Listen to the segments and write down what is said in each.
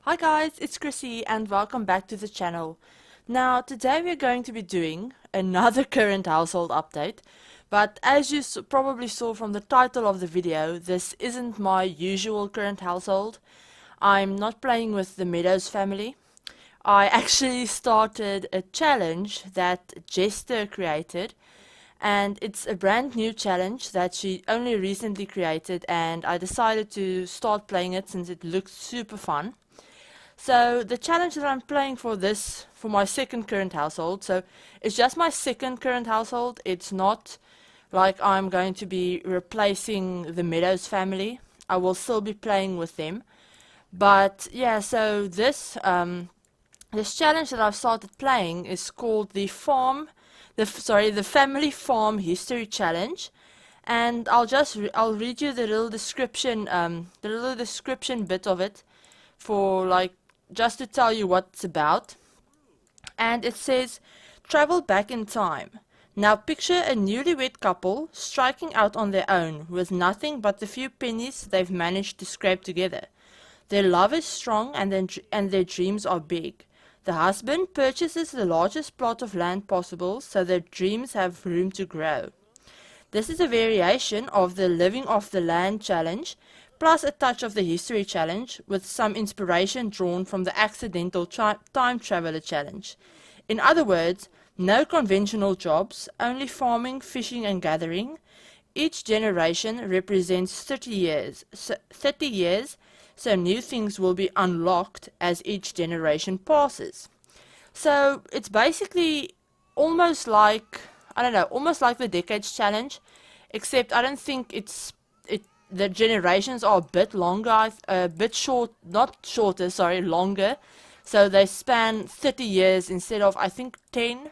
Hi guys, it's Chrissy and welcome back to the channel. Now today we're going to be doing another current household update, but as you probably saw from the title of the video, this isn't my usual current household. I'm not playing with the Meadows family. I actually started a challenge that Jester created, and it's a brand new challenge that she only recently created, and I decided to start playing it since it looks super fun. So the challenge that I'm playing for my second current household, so it's just my second current household. It's not like I'm going to be replacing the Meadows family. I will still be playing with them. But yeah, so this challenge that I've started playing is called the Family Farm History Challenge. And I'll read you the little description bit of it for just to tell you what it's about. And it says, travel back in time. Now picture a newlywed couple striking out on their own with nothing but the few pennies they've managed to scrape together. Their love is strong and their dreams are big. The husband purchases the largest plot of land possible so their dreams have room to grow. This is a variation of the Living Off the Land challenge, plus a touch of the History challenge, with some inspiration drawn from the Accidental Time Traveler challenge. In other words, no conventional jobs, only farming, fishing and gathering. Each generation represents 30 years, so new things will be unlocked as each generation passes. So it's basically almost like, almost like the Decades challenge, except I don't think the generations are a bit longer, longer. So they span 30 years instead of, I think, 10.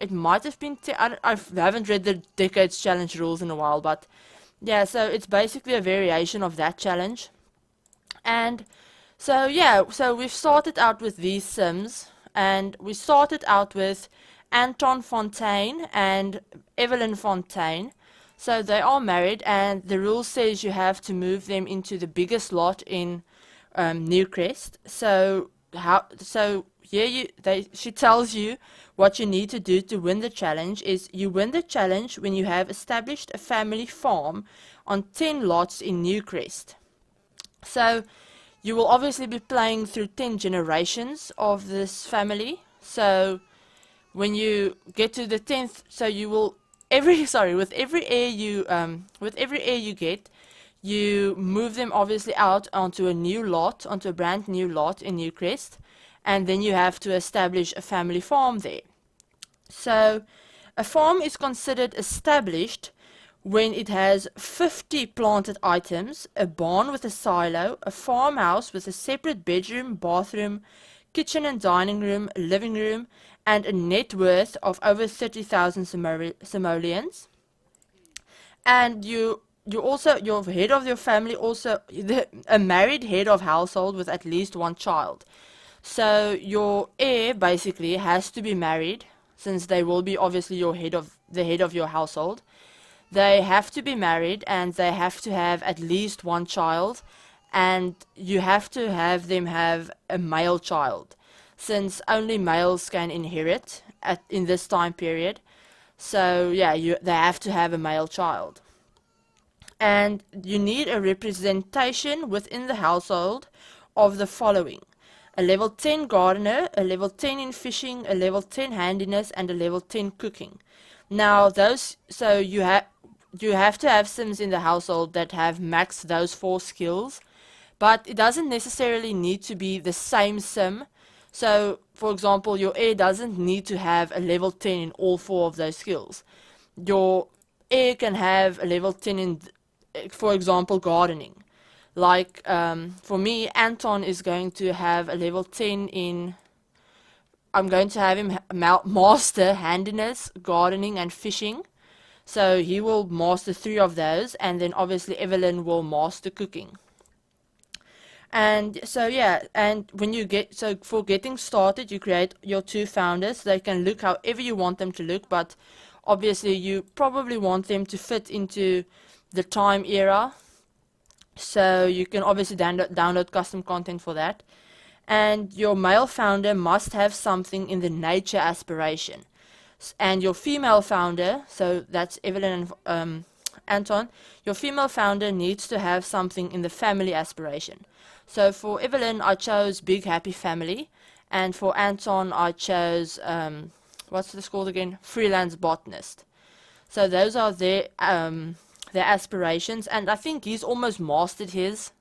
It might have been 10. I haven't read the Decades challenge rules in a while, but yeah, so it's basically a variation of that challenge. And so yeah, so we've started out with these Sims, and we started out with Anton Fontaine and Evelyn Fontaine. So they are married, and the rule says you have to move them into the biggest lot in Newcrest. So she tells you what you need to do to win the challenge. Is you win the challenge when you have established a family farm on 10 lots in Newcrest. So you will obviously be playing through 10 generations of this family. So when you get to the 10th, so you will with every heir you get, you move them obviously out onto a brand new lot in Newcrest, and then you have to establish a family farm there. So a farm is considered established when it has 50 planted items, a barn with a silo, a farmhouse with a separate bedroom, bathroom, kitchen and dining room, living room, and a net worth of over 30,000 simoleons. And your head of your family also, a married head of household with at least one child. So your heir basically has to be married, since they will be obviously the head of your household. They have to be married, and they have to have at least one child, and you have to have them have a male child, since only males can inherit in this time period. So yeah, they have to have a male child. And you need a representation within the household of the following: a level 10 gardener, a level 10 in fishing, a level 10 handiness, and a level 10 cooking. Now you have to have Sims in the household that have maxed those 4 skills, but it doesn't necessarily need to be the same Sim. So, for example, your heir doesn't need to have a level 10 in all 4 of those skills. Your heir can have a level 10 in, for example, gardening. Like, for me, Anton is going to have a level 10 in, I'm going to have him master handiness, gardening, and fishing. So he will master 3 of those, and then obviously Evelyn will master cooking. And so yeah, and for getting started, you create your 2 founders. They can look however you want them to look, but obviously you probably want them to fit into the time era, so you can obviously download custom content for that. And your male founder must have something in the nature aspiration, and your female founder, so that's Evelyn and Anton, your female founder needs to have something in the family aspiration. So for Evelyn, I chose Big Happy Family, and for Anton, I chose, what's this called again? Freelance Botanist. So those are their aspirations, and I think he's almost mastered his,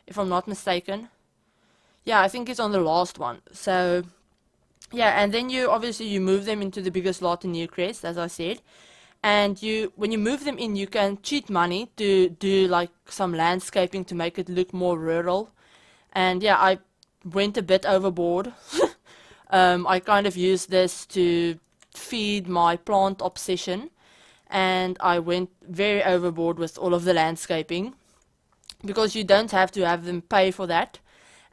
if I'm not mistaken. Yeah, I think he's on the last one. So, yeah, and then you obviously you move them into the biggest lot in Newcrest, as I said. And when you move them in, you can cheat money to do like some landscaping to make it look more rural. And yeah, I went a bit overboard. I kind of used this to feed my plant obsession, and I went very overboard with all of the landscaping, because you don't have to have them pay for that.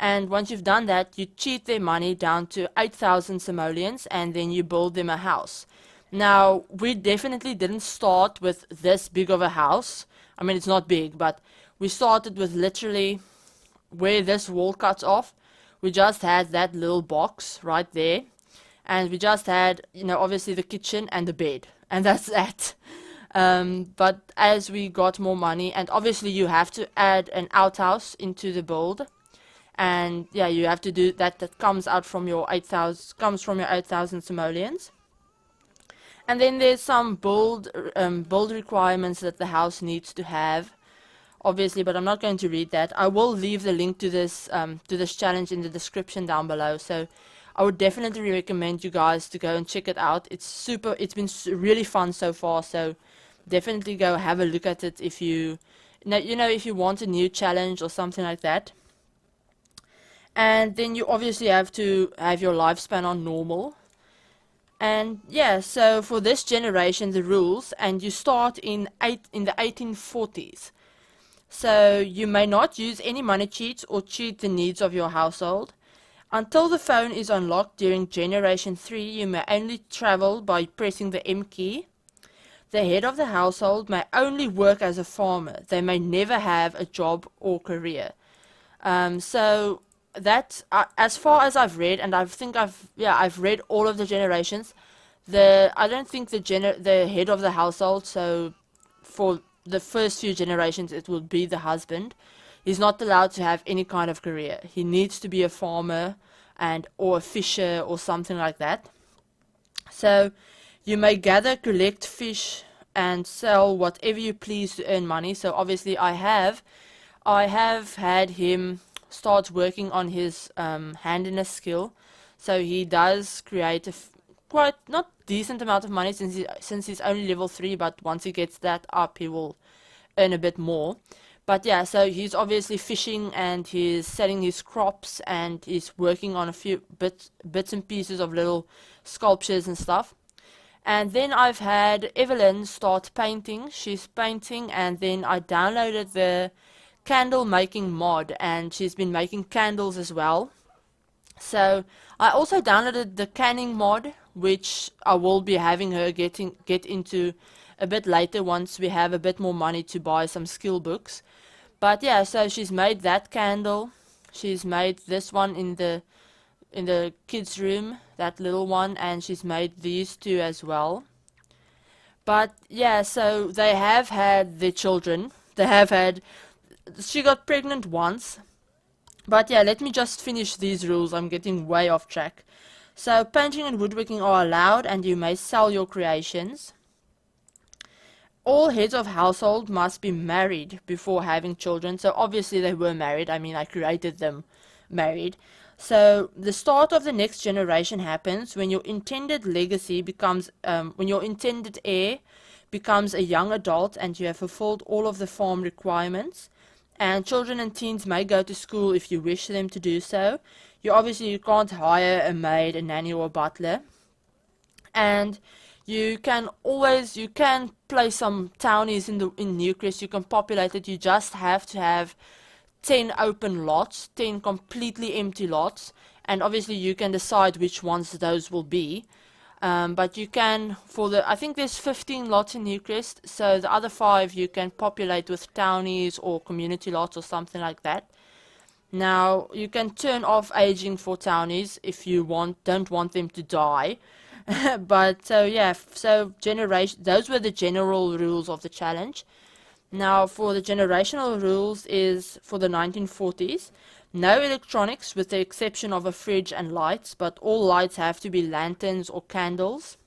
And once you've done that, you cheat their money down to 8,000 simoleons, and then you build them a house. Now, we definitely didn't start with this big of a house. I mean, it's not big, but we started with literally where this wall cuts off. We just had that little box right there. And we just had, you know, obviously the kitchen and the bed. And that's that. But as we got more money, and obviously you have to add an outhouse into the build. And yeah, you have to do that. That comes out from your 8,000 simoleons. And then there's some build requirements that the house needs to have, obviously, but I'm not going to read that. I will leave the link to this challenge in the description down below. So I would definitely recommend you guys to go and check it out. It's been really fun so far. So definitely go have a look at it if you if you want a new challenge or something like that. And then you obviously have to have your lifespan on normal. And yeah, so for this generation, the rules, and you start in the 1840s. So you may not use any money cheats or cheat the needs of your household. Until the phone is unlocked during generation 3, you may only travel by pressing the M key. The head of the household may only work as a farmer. They may never have a job or career. So that, as far as I've read, and I think I've read all of the generations. I don't think the head of the household, so for the first few generations it will be the husband. He's not allowed to have any kind of career. He needs to be a farmer or a fisher or something like that. So you may gather, collect fish, and sell whatever you please to earn money. So obviously I have had him start working on his handiness skill, so he does create a quite not decent amount of money since he's only level 3, but once he gets that up he will earn a bit more. But yeah, so he's obviously fishing, and he's selling his crops, and he's working on a few bits and pieces of little sculptures and stuff. And then I've had Evelyn start painting. She's painting, and then I downloaded the candle making mod, and she's been making candles as well. So I also downloaded the canning mod, which I will be having her get into a bit later once we have a bit more money to buy some skill books. But yeah, so she's made that candle. She's made this one in the kids room, that little one, and she's made these two as well. But yeah, so they have had their children. She got pregnant once. But yeah, let me just finish these rules. I'm getting way off track. So painting and woodworking are allowed, and you may sell your creations. All heads of household must be married before having children. So obviously they were married. I mean, I created them married. So the start of the next generation happens when your intended legacy becomes, when your intended heir becomes a young adult and you have fulfilled all of the farm requirements. And children and teens may go to school if you wish them to do so. You can't hire a maid, a nanny, or a butler. And you can place some townies in Newcrest. You can populate it. You just have to have 10 open lots, 10 completely empty lots, and obviously you can decide which ones those will be. But you can, I think there's 15 lots in Newcrest, so the other 5 you can populate with townies or community lots or something like that. Now, you can turn off aging for townies if you don't want them to die. But so yeah, so those were the general rules of the challenge. Now, for the generational rules is for the 1940s. No electronics with the exception of a fridge and lights, but all lights have to be lanterns or candles.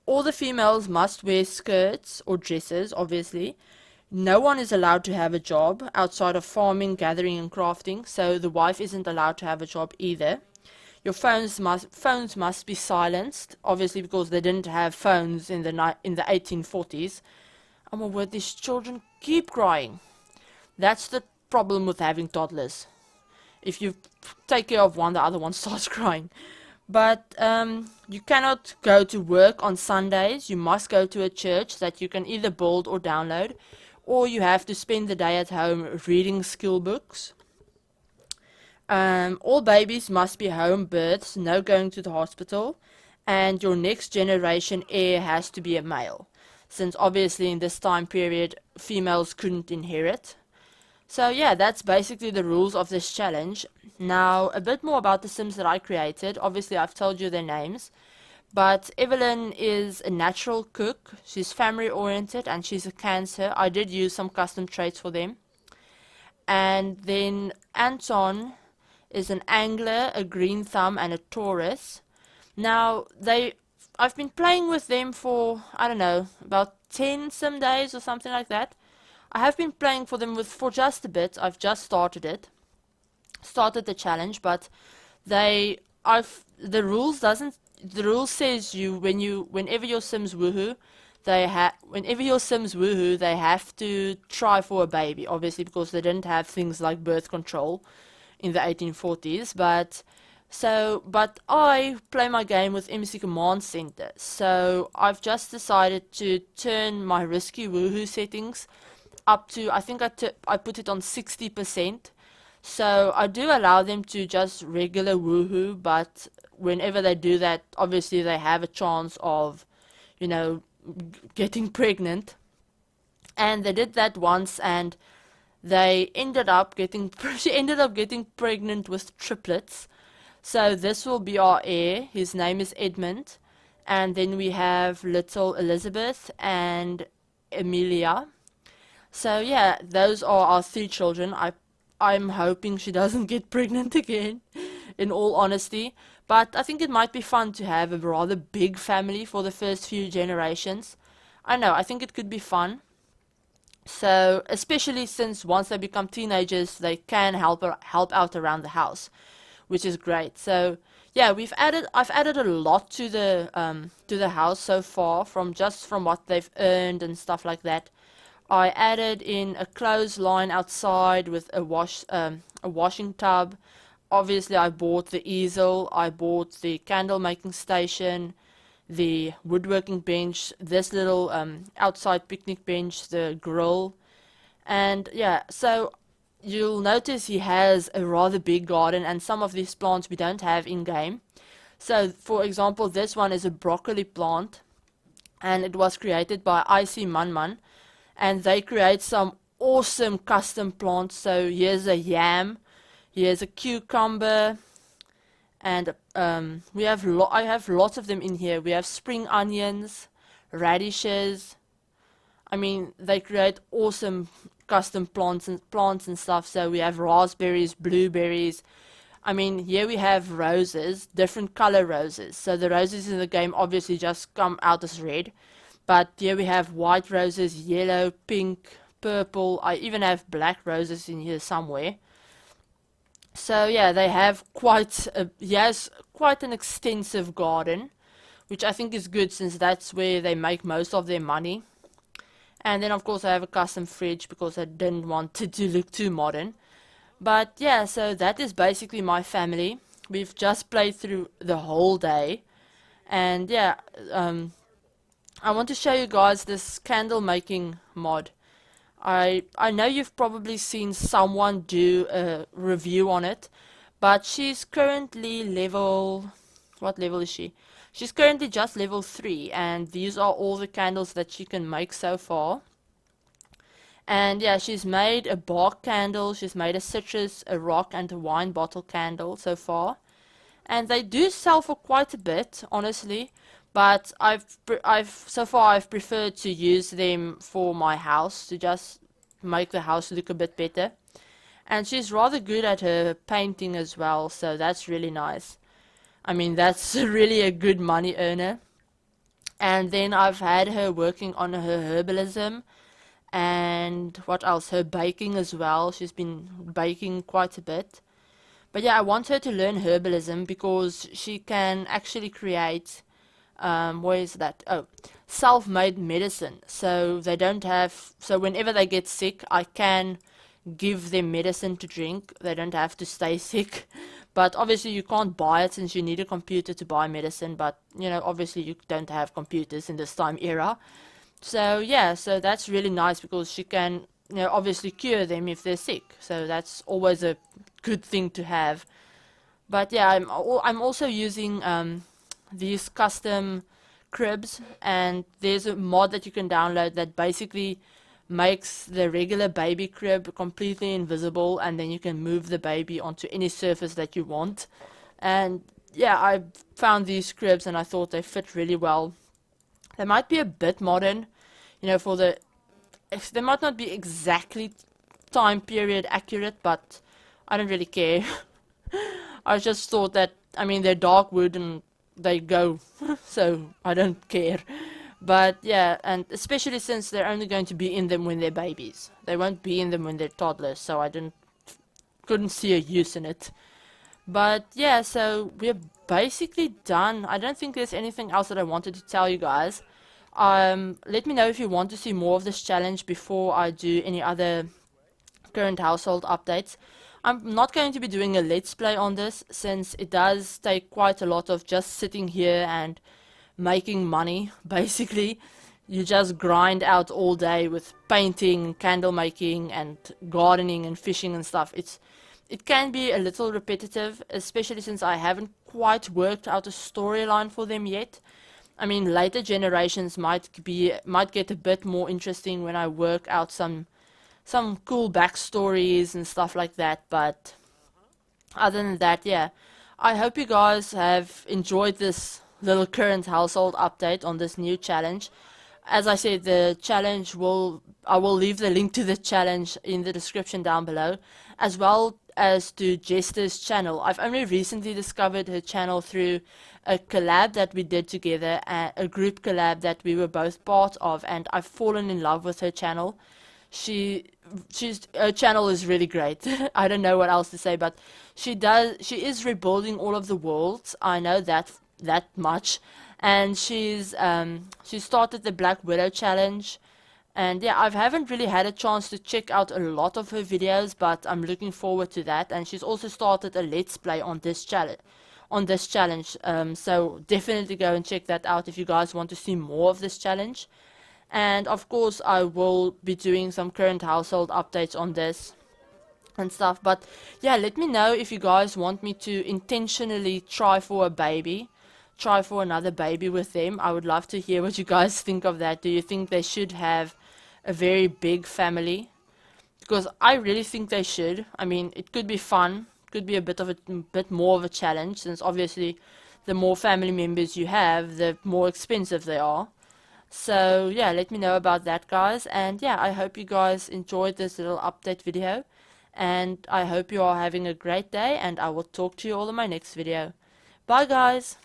All the females must wear skirts or dresses, obviously. No one is allowed to have a job outside of farming, gathering, and crafting, so the wife isn't allowed to have a job either. Your phones must be silenced, obviously because they didn't have phones in the 1840s. Oh my word, these children keep crying. That's the problem with having toddlers. If you take care of one, the other one starts crying. But you cannot go to work on Sundays. You must go to a church that you can either build or download, or you have to spend the day at home reading skill books. All babies must be home births, no going to the hospital, and your next generation heir has to be a male, since obviously in this time period females couldn't inherit. So yeah, that's basically the rules of this challenge. Now, a bit more about the Sims that I created. Obviously, I've told you their names. But Evelyn is a natural cook. She's family oriented and she's a Cancer. I did use some custom traits for them. And then Anton is an Angler, a Green Thumb, and a Taurus. Now, I've been playing with them for, I don't know, about 10 some days or something like that. I have been playing for just a bit. I've just started the challenge, but the rules says whenever your Sims woohoo, they have to try for a baby, obviously because they didn't have things like birth control in the 1840s, but I play my game with MC Command Center, so I've just decided to turn my risky woohoo settings up to, I think I put it on 60%. So I do allow them to just regular woohoo, but whenever they do that, obviously they have a chance of, getting pregnant. And they did that once, and she ended up getting pregnant with triplets. So this will be our heir. His name is Edmund. And then we have little Elizabeth and Amelia. So yeah, those are our 3 children. I'm hoping she doesn't get pregnant again, in all honesty. But I think it might be fun to have a rather big family for the first few generations. I think it could be fun. So, especially since once they become teenagers, they can help out around the house, which is great. So, yeah, I've added a lot to the house so far from what they've earned and stuff like that. I added in a clothesline outside with a washing tub. Obviously, I bought the easel, I bought the candle making station, the woodworking bench, this little outside picnic bench, the grill, and yeah, so you'll notice he has a rather big garden, and some of these plants we don't have in game. So, for example, this one is a broccoli plant, and it was created by IC Manman. And they create some awesome custom plants. So here's a yam, here's a cucumber, and I have lots of them in here. We have spring onions, radishes. I mean, they create awesome custom plants and stuff. So we have raspberries, blueberries. I mean, here we have roses, different color roses. So the roses in the game obviously just come out as red. But here we have white roses, yellow, pink, purple. I even have black roses in here somewhere. So yeah, they have quite an extensive garden, which I think is good since that's where they make most of their money. And then of course I have a custom fridge because I didn't want it to look too modern. But yeah, so that is basically my family. We've just played through the whole day. And yeah, I want to show you guys this candle making mod. I know you've probably seen someone do a review on it, but she's currently what level is she? She's currently just level 3, and these are all the candles that she can make so far. And yeah, she's made a bark candle, she's made a citrus, a rock, and a wine bottle candle so far. And they do sell for quite a bit, honestly. But so far I've preferred to use them for my house, to just make the house look a bit better. And she's rather good at her painting as well, so that's really nice. I mean, that's really a good money earner. And then I've had her working on her herbalism, and what else? Her baking as well. She's been baking quite a bit. But yeah, I want her to learn herbalism because she can actually create, where is that? Oh, self-made medicine. So they don't have, so whenever they get sick, I can give them medicine to drink. They don't have to stay sick. But obviously you can't buy it since you need a computer to buy medicine. But, you know, obviously you don't have computers in this time era. So yeah, so that's really nice because she can, you know, obviously cure them if they're sick. So that's always a good thing to have. But yeah, I'm also using these custom cribs, and there's a mod that you can download that basically makes the regular baby crib completely invisible, and then you can move the baby onto any surface that you want. And yeah, I found these cribs and I thought they fit really well. They might be a bit modern, you know, they might not be exactly time period accurate, but I don't really care. I just thought that, I mean, they're dark wood and they go, so I don't care. But yeah, and especially since they're only going to be in them when they're babies. They won't be in them when they're toddlers, so I couldn't see a use in it. But yeah, so we're basically done. I don't think there's anything else that I wanted to tell you guys. Let me know if you want to see more of this challenge before I do any other current household updates. I'm not going to be doing a let's play on this since it does take quite a lot of just sitting here and making money. Basically, you just grind out all day with painting, candle making, and gardening and fishing and stuff. It can be a little repetitive, especially since I haven't quite worked out a storyline for them yet. I mean, later generations might get a bit more interesting when I work out some cool backstories and stuff like that. But other than that, yeah, I hope you guys have enjoyed this little current household update on this new challenge. As I said, I will leave the link to the challenge in the description down below, as well as to Jester's channel. I've only recently discovered her channel through a collab that we did together, a group collab that we were both part of, and I've fallen in love with her channel. Her channel is really great. I don't know what else to say, but she is rebuilding all of the worlds. I know that much. And she started the Black Widow challenge. And yeah, I haven't really had a chance to check out a lot of her videos, but I'm looking forward to that. And she's also started a let's play on this challenge. So definitely go and check that out if you guys want to see more of this challenge. And of course I will be doing some current household updates on this and stuff. But yeah, let me know if you guys want me to intentionally try for another baby with them. I would love to hear what you guys think of that. Do you think they should have a very big family? Because I really think they should. I mean, it could be fun, could be a bit more of a challenge, since obviously the more family members you have, the more expensive they are. So yeah, let me know about that, guys. And yeah, I hope you guys enjoyed this little update video, and I hope you are having a great day, and I will talk to you all in my next video. Bye, guys.